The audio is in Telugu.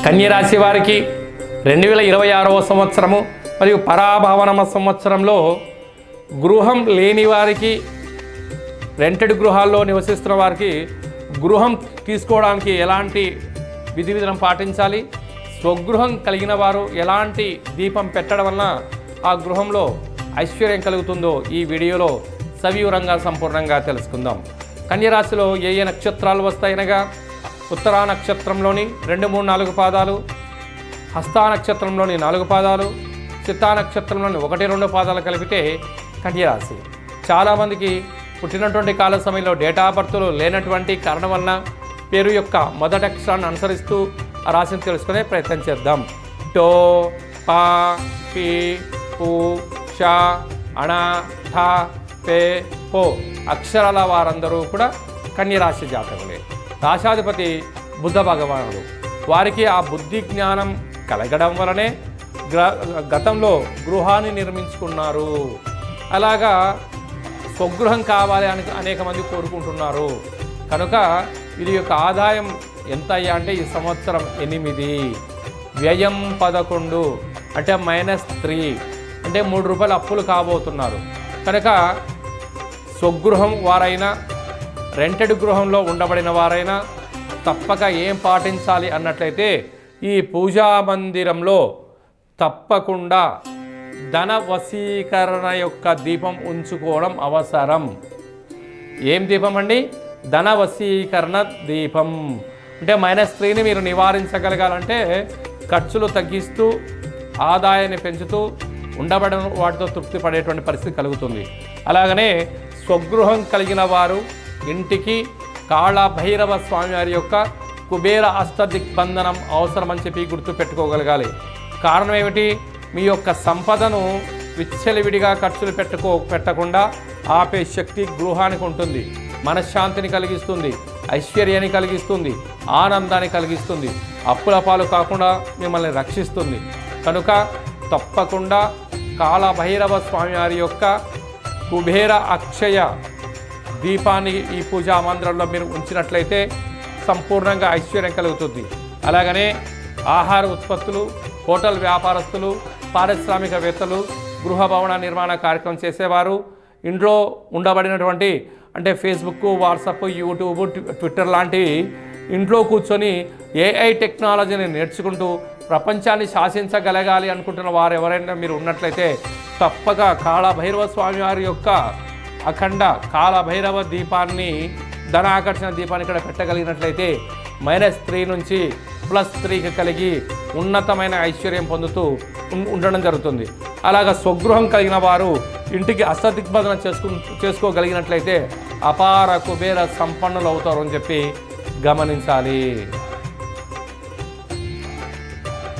కన్యరాశి వారికి 2026వ సంవత్సరము మరియు పరాభవనమ సంవత్సరంలో గృహం లేని వారికి, రెంటెడ్ గృహాల్లో నివసిస్తున్న వారికి గృహం తీసుకోవడానికి ఎలాంటి విధి విధానం పాటించాలి, స్వగృహం కలిగిన వారు ఎలాంటి దీపం పెట్టడం వలన ఆ గృహంలో ఐశ్వర్యం కలుగుతుందో ఈ వీడియోలో సవివరంగా సంపూర్ణంగా తెలుసుకుందాం. కన్యరాశిలో ఏ ఏ నక్షత్రాలు వస్తాయనగా ఉత్తరా నక్షత్రంలోని 2, 3, 4 పాదాలు, హస్తా నక్షత్రంలోని 4 పాదాలు, చిత్తా నక్షత్రంలోని 1, 2 పాదాలు కలిపితే కన్యరాశి. చాలామందికి పుట్టినటువంటి కాల సమయంలో డేటా ఆఫ్ బర్త్లు లేనటువంటి కారణం వలన పేరు యొక్క మొదటి అక్షరాన్ని అనుసరిస్తూ ఆ రాశిని తెలుసుకునే ప్రయత్నం చేద్దాం. టో, పా, పి, పు, ష, అణ, ఠ, పే, పో అక్షరాల వారందరూ కూడా కన్యరాశి జాతకులే. రాశాధిపతి బుద్ధ భగవానుడు. వారికి ఆ బుద్ధి జ్ఞానం కలగడం వలనే గతంలో గృహాన్ని నిర్మించుకున్నారు. అలాగా స్వగృహం కావాలి అని అనేక మంది కోరుకుంటున్నారు. కనుక ఇది యొక్క ఆదాయం ఎంత అయ్యా అంటే ఈ సంవత్సరం 8, వ్యయం 11 అంటే -3 అంటే ₹3 అప్పులు కాబోతున్నారు. కనుక స్వగృహం వారైనా రెంటెడ్ గృహంలో ఉండబడిన వారైనా తప్పక ఏం పాటించాలి అన్నట్లయితే ఈ పూజా మందిరంలో తప్పకుండా ధన వశీకరణ యొక్క దీపం ఉంచుకోవడం అవసరం. ఏం దీపం అండి? ధన వశీకరణ దీపం. అంటే -3ని మీరు నివారించగలగాలంటే ఖర్చులు తగ్గిస్తూ ఆదాయాన్ని పెంచుతూ ఉండబడిన వాటితో తృప్తి పడేటువంటి పరిస్థితి కలుగుతుంది. అలాగనే స్వగృహం కలిగిన వారు ఇంటికి కాళభైరవ స్వామివారి యొక్క కుబేర అష్టదిగ్బంధనం అవసరమని చెప్పి గుర్తు పెట్టుకోగలగాలి. కారణం ఏమిటి? మీ యొక్క సంపదను విచ్చలవిడిగా ఖర్చులు పెట్టకుండా ఆపే శక్తి గృహానికి ఉంటుంది. మనశ్శాంతిని కలిగిస్తుంది, ఐశ్వర్యాన్ని కలిగిస్తుంది, ఆనందాన్ని కలిగిస్తుంది, అప్పుల పాలు కాకుండా మిమ్మల్ని రక్షిస్తుంది. కనుక తప్పకుండా కాళభైరవ స్వామివారి యొక్క కుబేర అక్షయ దీపాన్ని ఈ పూజా మందిరంలో మీరు ఉంచినట్లయితే సంపూర్ణంగా ఐశ్వర్యం కలుగుతుంది. అలాగనే ఆహార ఉత్పత్తులు, హోటల్ వ్యాపారస్తులు, పారిశ్రామికవేత్తలు, గృహ భవన నిర్మాణ కార్యక్రమం చేసేవారు, ఇంట్లో ఉండబడినటువంటి అంటే ఫేస్బుక్, వాట్సాప్, యూట్యూబ్, ట్విట్టర్ లాంటివి ఇంట్లో కూర్చొని AI టెక్నాలజీని నేర్చుకుంటూ ప్రపంచాన్ని శాసించగలగాలి అనుకుంటున్న వారు ఎవరైనా మీరు ఉన్నట్లయితే తప్పక కాళభైరవ స్వామి వారి యొక్క అఖండ కాళభైరవ దీపాన్ని, ధన ఆకర్షణ దీపాన్ని ఇక్కడ పెట్టగలిగినట్లయితే -3 నుంచి +3కి కలిగి ఉన్నతమైన ఐశ్వర్యం పొందుతూ ఉండడం జరుగుతుంది. అలాగా స్వగృహం కలిగిన వారు ఇంటికి అష్టదిగ్బంధన చేసుకోగలిగినట్లయితే అపార కుబేర సంపన్నులు అవుతారు అని చెప్పి గమనించాలి.